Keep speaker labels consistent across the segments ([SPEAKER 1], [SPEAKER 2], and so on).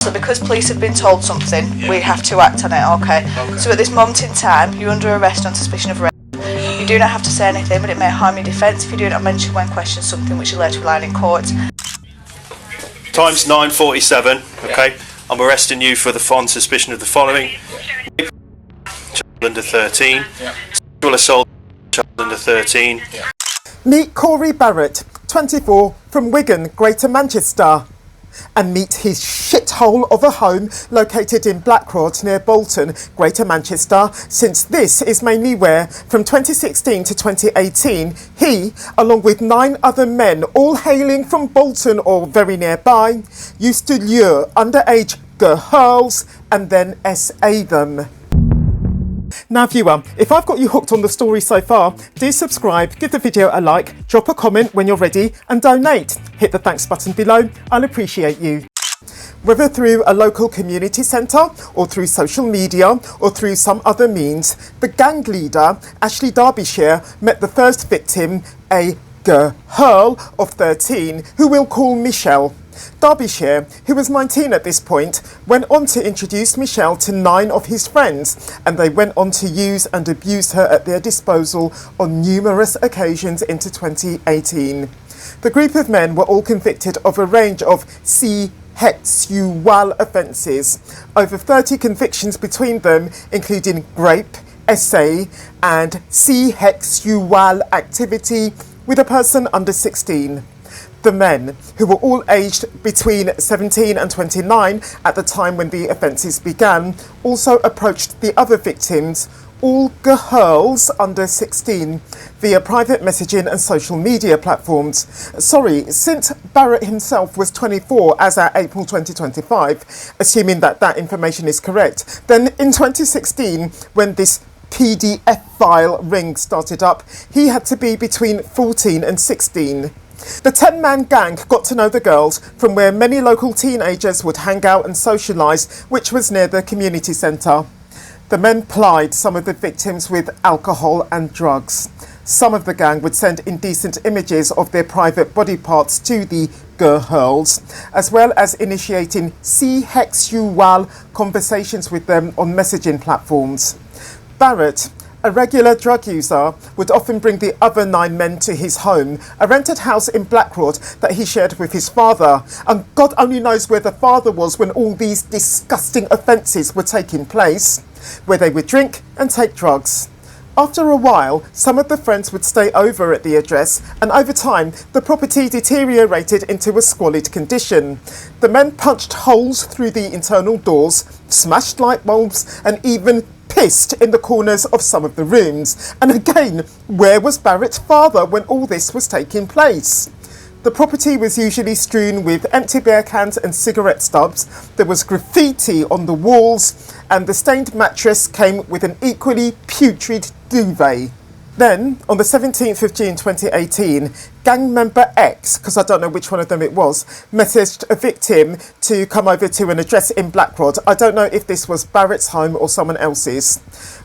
[SPEAKER 1] So because police have been told something, we have to act on it, okay? So at this moment in time, you're under arrest on suspicion of rape. You do not have to say anything, but it may harm your defence if you do not mention when questioned something which you later rely in court.
[SPEAKER 2] Time's 9:47, okay? I'm arresting you for on suspicion of the following. Child under 13, sexual assault, child under 13.
[SPEAKER 3] Meet Corey Barrett, 24, from Wigan, Greater Manchester. And meet his shithole of a home located in Blackrod near Bolton, Greater Manchester, since this is mainly where, from 2016 to 2018, he, along with 9 other men, all hailing from Bolton or very nearby, used to lure underage girls and then SA them. Now viewer, if I've got you hooked on the story so far, do subscribe, give the video a like, drop a comment when you're ready and donate. Hit the thanks button below, I'll appreciate you. Whether through a local community centre or through social media or through some other means, the gang leader, Ashley Derbyshire, met the first victim, a girl of 13, who we'll call Michelle. Derbyshire, who was 19 at this point, went on to introduce Michelle to 9 of his friends, and they went on to use and abuse her at their disposal on numerous occasions into 2018. The group of men were all convicted of a range of sexual offences, over 30 convictions between them, including rape, SA and sexual activity with a person under 16. The men, who were all aged between 17 and 29 at the time when the offences began, also approached the other victims, all girls under 16, via private messaging and social media platforms. Sorry, since Barrett himself was 24 as at April 2025, assuming that that information is correct, then in 2016, when this PDF file ring started up, he had to be between 14 and 16. The 10-man gang got to know the girls from where many local teenagers would hang out and socialise, which was near the community centre. The men plied some of the victims with alcohol and drugs. Some of the gang would send indecent images of their private body parts to the girls, as well as initiating sexual conversations with them on messaging platforms. Barrett, a regular drug user, would often bring the other 9 men to his home, a rented house in Blackrod that he shared with his father. And God only knows where the father was when all these disgusting offences were taking place, where they would drink and take drugs. After a while, some of the friends would stay over at the address, and over time, the property deteriorated into a squalid condition. The men punched holes through the internal doors, smashed light bulbs, and even pissed in the corners of some of the rooms. And again, where was Barrett's father when all this was taking place? The property was usually strewn with empty beer cans and cigarette stubs. There was graffiti on the walls, and the stained mattress came with an equally putrid duvet. Then, on the 17th of June 2018, gang member X, because I don't know which one of them it was, messaged a victim to come over to an address in Blackrod. I don't know if this was Barrett's home or someone else's.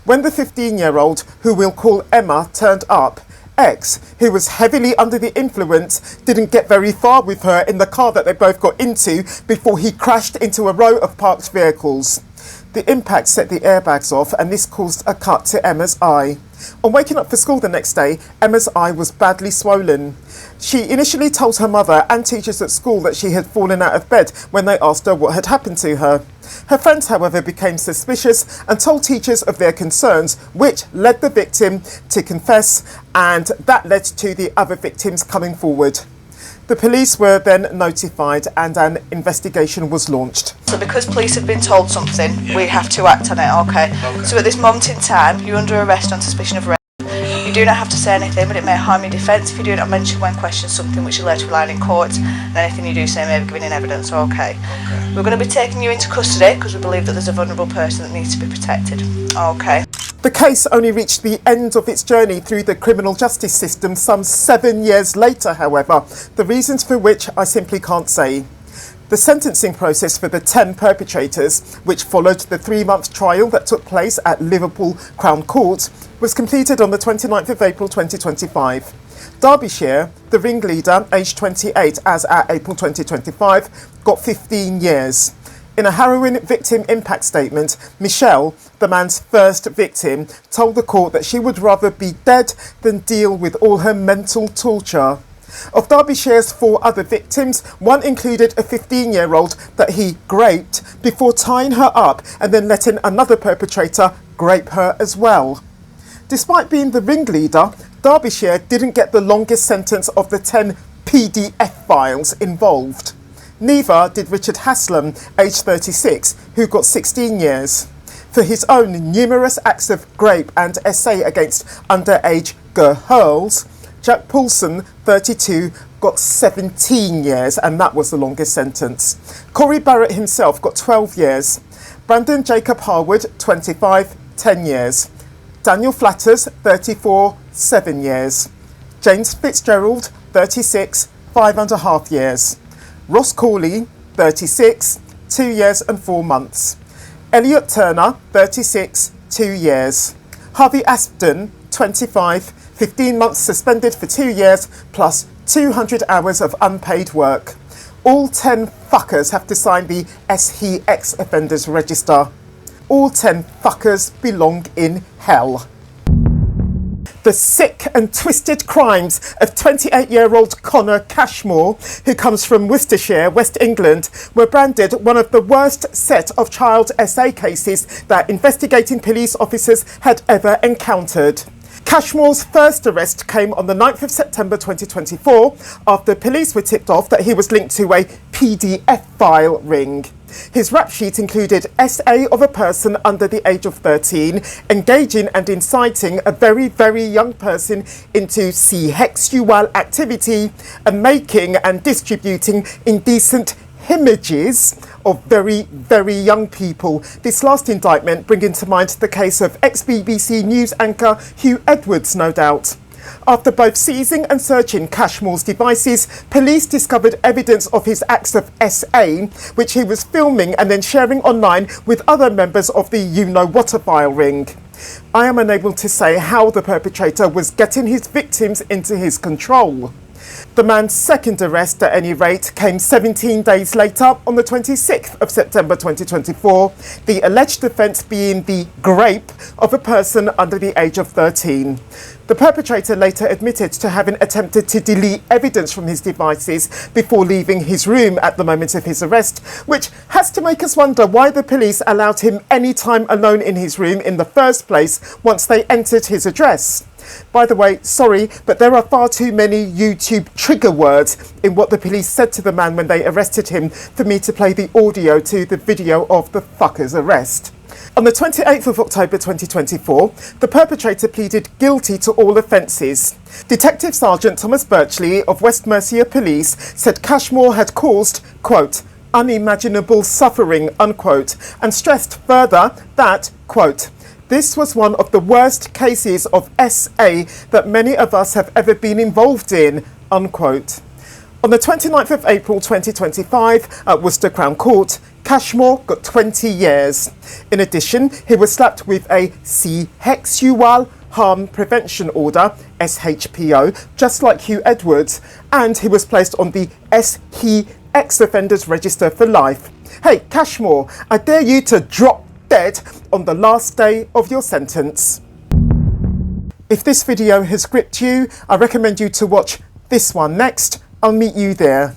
[SPEAKER 3] When the 15-year-old, who we'll call Emma, turned up, X, who was heavily under the influence, didn't get very far with her in the car that they both got into before he crashed into a row of parked vehicles. The impact set the airbags off, and this caused a cut to Emma's eye. On waking up for school the next day, Emma's eye was badly swollen. She initially told her mother and teachers at school that she had fallen out of bed when they asked her what had happened to her. Her friends, however, became suspicious and told teachers of their concerns, which led the victim to confess, and that led to the other victims coming forward. The police were then notified and an investigation was launched.
[SPEAKER 1] So because police have been told something, we have to act on it, okay? So at this moment in time, you're under arrest on suspicion of rape. You do not have to say anything, but it may harm your defence if you do not mention when questioned something which you later rely in court, and anything you do say may be given in evidence, okay? We're going to be taking you into custody because we believe that there's a vulnerable person that needs to be protected, okay?
[SPEAKER 3] The case only reached the end of its journey through the criminal justice system some 7 years later, however, the reasons for which I simply can't say. The sentencing process for the 10 perpetrators, which followed the 3-month trial that took place at Liverpool Crown Court, was completed on the 29th of April 2025. Derbyshire, the ringleader, aged 28 as at April 2025, got 15 years. In a harrowing victim impact statement, Michelle, the man's first victim, told the court that she would rather be dead than deal with all her mental torture. Of Derbyshire's 4 other victims, one included a 15-year-old that he raped before tying her up and then letting another perpetrator rape her as well. Despite being the ringleader, Derbyshire didn't get the longest sentence of the 10 PDF files involved. Neither did Richard Haslam, aged 36, who got 16 years. For his own numerous acts of rape and essay against underage girls, Jack Paulson, 32, got 17 years, and that was the longest sentence. Corey Barrett himself got 12 years. Brandon Jacob Harwood, 25, 10 years. Daniel Flatters, 34, 7 years. James Fitzgerald, 36, 5.5 years. Ross Corley, 36, 2 years and 4 months. Elliot Turner, 36, 2 years. Harvey Aspden, 25, 15 months suspended for 2 years plus 200 hours of unpaid work. All 10 fuckers have to sign the SHEX offenders register. All 10 fuckers belong in hell. The sick and twisted crimes of 28-year-old Conor Cashmore, who comes from Worcestershire, West England, were branded one of the worst set of child SA cases that investigating police officers had ever encountered. Cashmore's first arrest came on the 9th of September 2024 after police were tipped off that he was linked to a PDF file ring. His rap sheet included SA of a person under the age of 13 engaging and inciting a very, very young person into sexual activity and making and distributing indecent images of very, very young people. This last indictment bringing to mind the case of ex-BBC News anchor Hugh Edwards, no doubt. After both seizing and searching Cashmore's devices, police discovered evidence of his acts of SA, which he was filming and then sharing online with other members of the you-know-what file ring. I am unable to say how the perpetrator was getting his victims into his control. The man's second arrest, at any rate, came 17 days later on the 26th of September 2024, the alleged offence being the rape of a person under the age of 13. The perpetrator later admitted to having attempted to delete evidence from his devices before leaving his room at the moment of his arrest, which has to make us wonder why the police allowed him any time alone in his room in the first place once they entered his address. By the way, sorry, but there are far too many YouTube trigger words in what the police said to the man when they arrested him for me to play the audio to the video of the fucker's arrest. On the 28th of October 2024, the perpetrator pleaded guilty to all offences. Detective Sergeant Thomas Birchley of West Mercia Police said Cashmore had caused, quote, unimaginable suffering, unquote, and stressed further that, quote, this was one of the worst cases of SA that many of us have ever been involved in, unquote. On the 29th of April 2025 at Worcester Crown Court, Cashmore got 20 years. In addition, he was slapped with a sexual harm prevention order, SHPO, just like Hugh Edwards, and he was placed on the SHEX offenders register for life. Hey, Cashmore, I dare you to drop dead on the last day of your sentence. If this video has gripped you, I recommend you to watch this one next. I'll meet you there.